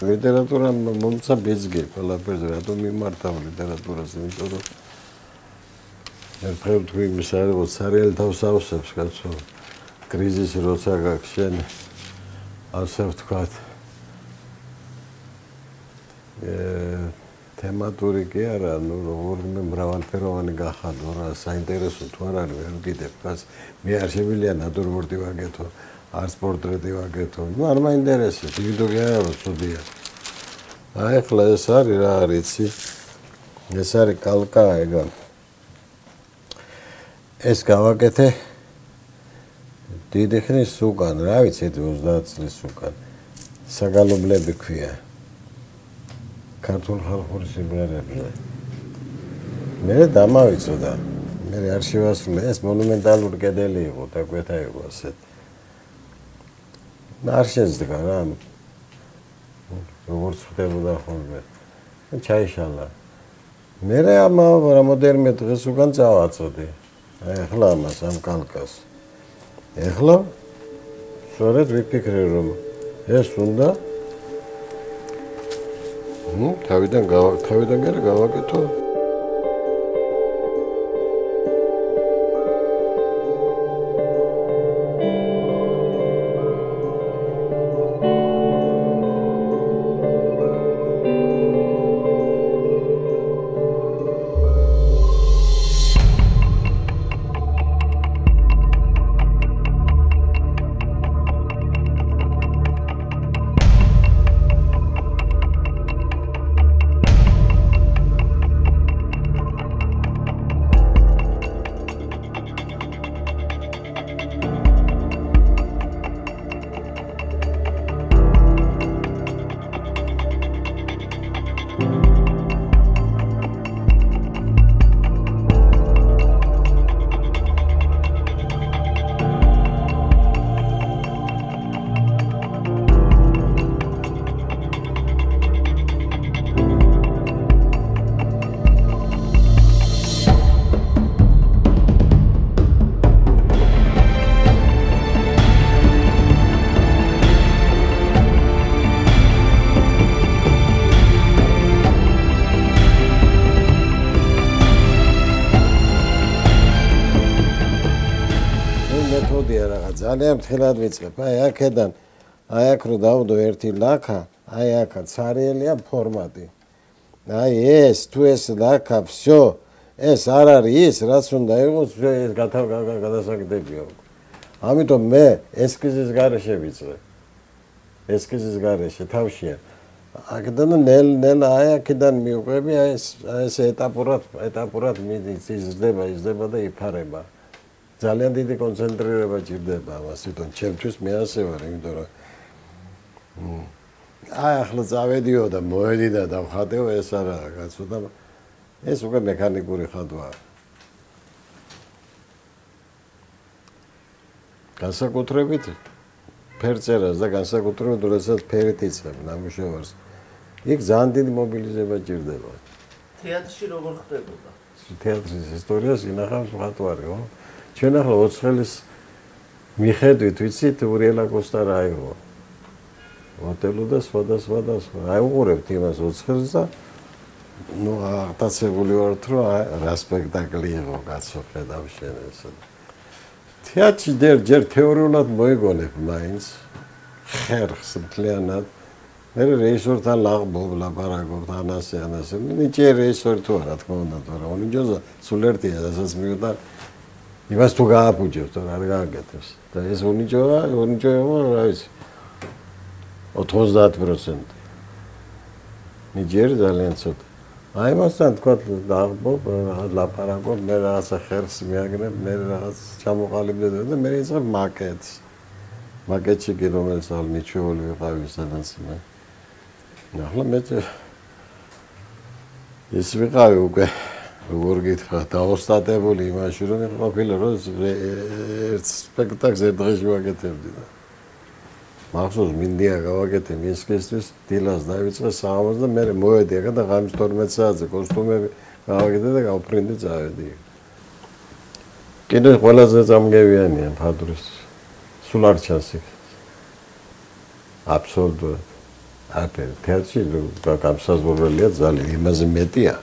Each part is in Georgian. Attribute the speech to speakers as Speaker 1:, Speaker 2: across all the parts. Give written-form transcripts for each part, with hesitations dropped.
Speaker 1: ლიტერატურა მომცა ბეძგი ყველაფერზე რატომ მიმართავ ლიტერატურას იმიტომ რომ ერთხელ თუ იმის არის სარიელი თავს ავსებს კაცო კრიზისი როცა გაქვს შენ ასე ვთქვათ თემატური კი არა ნუ როგორმე მრავალფეროვანი გახადო რა საინტერესო თუ არ არის ვერ ვგიდებ კაც მე არ შემიძლია ნატურმორტი ვაკეთო არც პორტრეტი ვაკეთო ნუ არ მაინტერესებს იმიტომ კი არა რომ ცუდია აი ახლა ეს არის რა არის იცი ეს არის კალკა ეგა ეს გავაკეთე დიდი ხნის უკან რა ვიცით 30 წლის უკან საგალობლები ქვია ქართულ ხალხური სიმღერებზე მე დამავიწოდა მე არ შევასრულე ეს მონუმენტალური კედელი იყო და კვეთა იყო ასეთ არ შეძდგა რა როგორც ხდებოდა ხოლმე ჩაიშალა მე რამოდენიმე დღეს უკან წავაწოდი აი ახლა ამას ამ კალკას ახლა სწორედ ვიფიქრე რომ ეს უნდა თავიდან გავაკეთო ძალიან ფრთხილად ვიწყებ. აი აქედან აი აქ რო დავდო ერთი ლაქა, აი აქა ცარიელია ფორმატი. აი ეს თუ ეს ლაქა всё ეს არ არის ის რაც უნდა იყოს ეს გადასაგდებია. ამიტომ მე ესკიზის გარეშე ვიწყებ. ესკიზის გარეშე თავშია. აქედან ნელ აი აქედან მივყვები აი ეს ეტაპურად მიდის იზრდება და იფარება. ძალიან დიდი კონცენტრირება ჭირდება ამას თვითონ ჩემთვის მე ასე ვარ იმიტომ რომ აი ახლა წავედიო და მოედი და დავხატეო ეს არა გაცოდა ეს უკვე მექანიკური ხატვაა განსაკუთრებით ფერწერას და განსაკუთრებით როდესაც ფერით იწებ ნამუშევარს იქ ძალიან დიდი მობილიზება ჭირდება
Speaker 2: თეატრში როგორ ხდებოდა
Speaker 1: თეატრის ისტორიას ინახავს ხატვარი ხო ჩვენ ახლა 4 ხელის მიხედვით ვიცით ურიელა კოსტა რა იყო ოტელოდა სხვადასხვა აი უყურებთ იმას 4 ხელს და ნუ აღტაცებული ვართ რომ რა სპექტაკლი იყო კაცო ხედავ შენ ესე თეატრში ჯერ თეორიულად მოიგონებ მაინც ხერხს მთლიანად მე რეჟისორთან ლაპარაკობ ანასე ნიჭი რეჟისორი თუ არა თქმა უნდა თორემ უნიჯოზა სულ ერთია რასაც მივიდა იმას თუ გააფუჭებს თორ არ გააკეთებს და ეს უნიჯოა რა ვიცი 90% ნიჭიერი ძალიან ცოტა აი მასთან თქვა დაღბობ ლაპარაკობ მე რაღაცა ხერხს მიაგნებ მე რაღაც ჩამოყალიბდე და მე იწყებ მაკეტში კი რომელიც ალ მიჩვეული ვიყავი სადაც მე ახლა მე ის ვიყავი უკვე როგორ გითხრა დაოსტატებული იმაში რომ ყოფილა რომ ერთ სპექტაკლს ერთ დღეში ვაკეთებდი და მახსოვს მინდია გავაკეთე მისკისთვის დილას დავიწყე საამას და მე მოვედი აქ და ღამის 12 საათზე კოსტუმები გავაკეთე და გავფრინდი წავედი კიდე ყველაზე წამგევიანია ფადურის სულ არ ჩანს იქ აბსოლუტურად აფერ თეატრში გამსაზღვრელია ძალიან იმაზე მეტია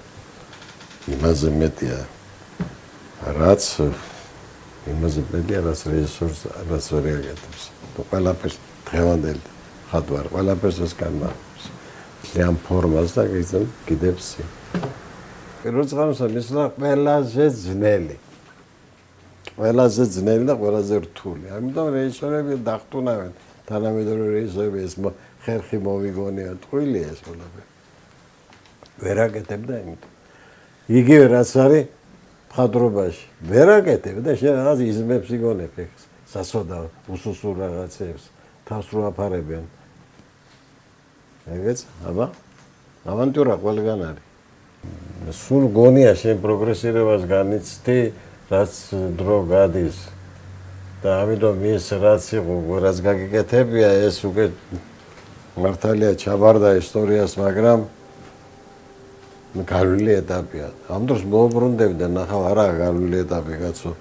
Speaker 1: რაც რეჟისორს რაც რეაგირებს ყველაფერს დღევანდელი ხატვარ ყველაფერს ეს განმარტავს ძალიან ფორმას და კიდევ პირველ წყაროსა მისვლა ყველაზე ძნელი და ყველაზე რთული ამიტომ რეჟისორები დახტუნავენ თანამედროვე რეჟისორები ეს ხერხი მოვიგონია ტყუილია ეს ყველაფერი ვერ აკეთებ და იმიტომ იგივე რაც არის მხატვრობაში ვერ აკეთებ და შენ რაღაც იზმებს იგონებ ეს სასოდავ უსუსურ რაღაცებს თავს რო აფარებენ ეგეც აბა ავანტურა ყველგან არის სულ გონია შენ პროგრესირებას განიცდი რაც დრო გადის და ამიტომ ის რაც იყო რაც გაგიკეთებია ეს უკვე მართალია ჩაბარდა ისტორიას მაგრამ გარული ეტაპია ამ დროს მოუბრუნდები და ნახავ არა გარული ეტაპი კაცო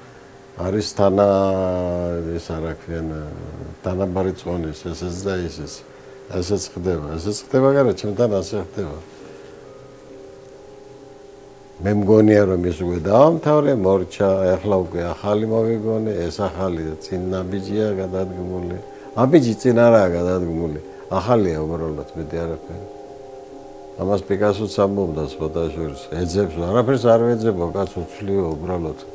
Speaker 1: არის თანა ეს არა ქვენ თანაბარი წონის ესეც და ესეც ხდება მაგრამ ჩემთან ასე ხდება მე მგონია რომ ეს უკვე დაამთავრე მორჩა ახლა უკვე ახალი მოვიგონე ეს ახალი წინ ნაბიჯია გადადგმული აბიჯი წინ არაა გადადგმული ახალია უბრალოდ მეტი არაფერი ამას პიკასოც ამბობდა სხვადასხვა ეძებს არაფერს არ ვეძებო კაცო ცვლიო უბრალოდ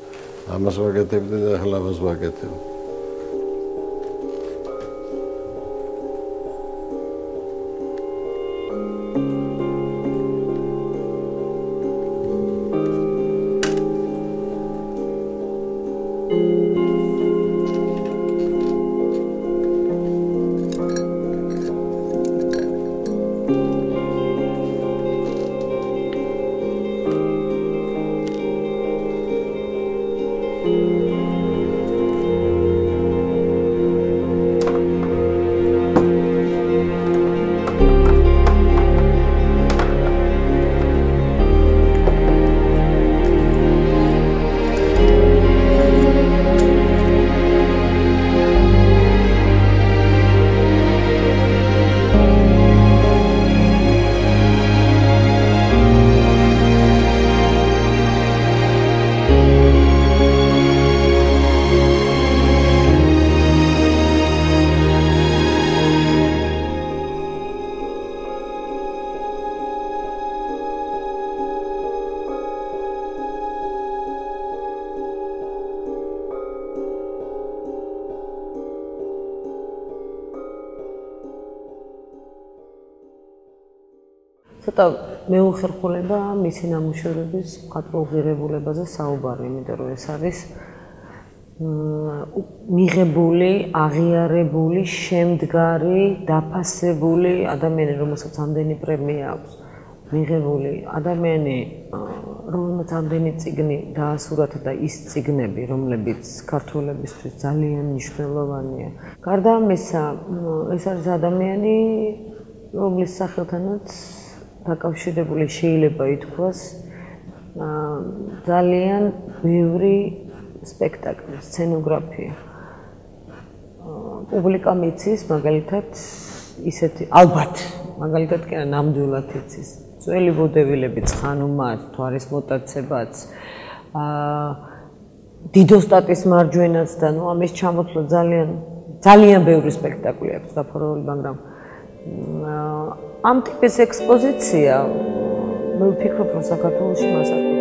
Speaker 1: ამას ვაკეთებდი და ახლა ამას ვაკეთებ
Speaker 3: ცოტა მეუხერხულება მისი ნამუშევრების მხატვრულ ღირებულებაზე საუბარი, იმიტომ რომ ეს არის მიღებული, აღიარებული, შემდგარი, დაფასებული ადამიანი, რომელსაც ამდენი პრემია აქვს, მიღებული ადამიანი, რომელსაც ამდენი წიგნი დაასურათა და ის წიგნები, რომლებიც ქართველებისთვის ძალიან მნიშვნელოვანია. გარდა ამისა, ეს არის ადამიანი, რომლის სახელთანაც დაკავშირებული შეიძლება ითქვას ძალიან ბევრი სპექტაკლი, სცენოგრაფია. პუბლიკა მიცის, მაგალითად, ისეთი, ალბათ, მაგალითად კი არა, ნამდვილად იცის. ძველი ვოდევილებიც, ხანუმაც, თვარის მოტაცებაც, დიდოსტატის მარჯვენაც და ნუ ამის ჩამოთვლა ძალიან ბევრი სპექტაკლი აქვს გაფორმებული, მაგრამ ამ ტიპის ექსპოზიცია მე ვფიქრობ, რომ საქართველოში მას არ